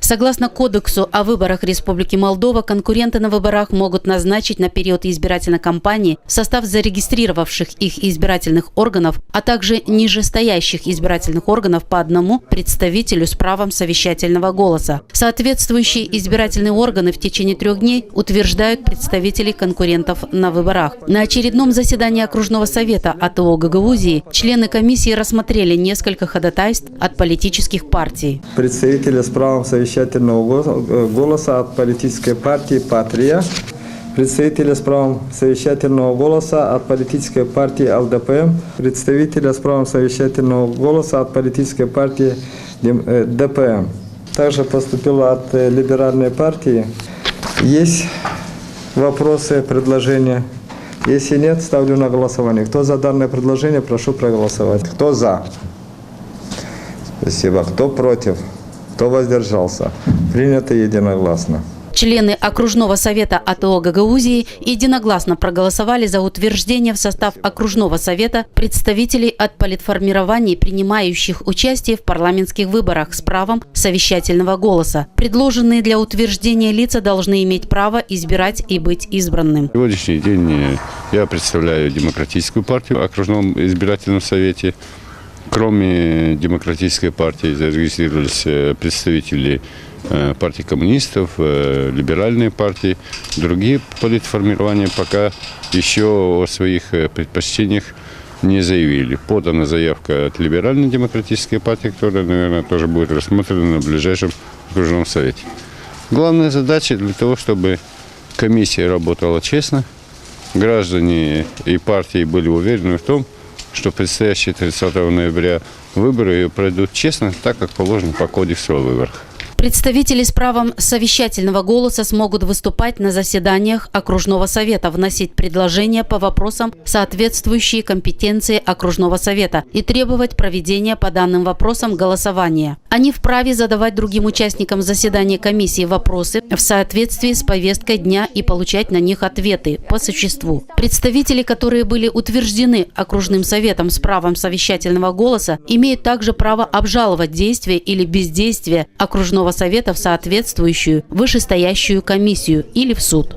Согласно Кодексу о выборах Республики Молдова, конкуренты на выборах могут назначить на период избирательной кампании в состав зарегистрировавших их избирательных органов, а также нижестоящих избирательных органов по одному представителю с правом совещательного голоса. Соответствующие избирательные органы в течение 3 дней утверждают представителей конкурентов на выборах. На очередном заседании окружного совета АТО Гагаузии члены комиссии рассмотрели несколько ходатайств от политических партий. Представители с правом совещательного голоса от политической партии «Патрия», представители с правом совещательного голоса от политической партии ЛДП, представители с правом совещательного голоса от политической партии ДПМ. Также поступило от либеральной партии. Есть вопросы, предложения? Если нет, ставлю на голосование. Кто за данное предложение, прошу проголосовать. Кто за? Спасибо. Кто против? Кто воздержался? Принято единогласно. Члены окружного совета АТО Гагаузии единогласно проголосовали за утверждение в состав окружного совета представителей от политформирований, принимающих участие в парламентских выборах с правом совещательного голоса. Предложенные для утверждения лица должны иметь право избирать и быть избранным. На сегодняшний день я представляю Демократическую партию в окружном избирательном совете. Кроме Демократической партии зарегистрировались представители партии коммунистов, либеральной партии. Другие политформирования пока еще о своих предпочтениях не заявили. Подана заявка от либеральной демократической партии, которая, наверное, тоже будет рассмотрена на ближайшем окружном совете. Главная задача для того, чтобы комиссия работала честно, граждане и партии были уверены в том, что предстоящие 30 ноября выборы пройдут честно, так как положено по кодексу о выборах. Представители с правом совещательного голоса смогут выступать на заседаниях окружного совета, вносить предложения по вопросам, соответствующие компетенции окружного совета, и требовать проведения по данным вопросам голосования. Они вправе задавать другим участникам заседания комиссии вопросы в соответствии с повесткой дня и получать на них ответы по существу. Представители, которые были утверждены окружным советом с правом совещательного голоса, имеют также право обжаловать действие или бездействие окружного совета в соответствующую вышестоящую комиссию или в суд.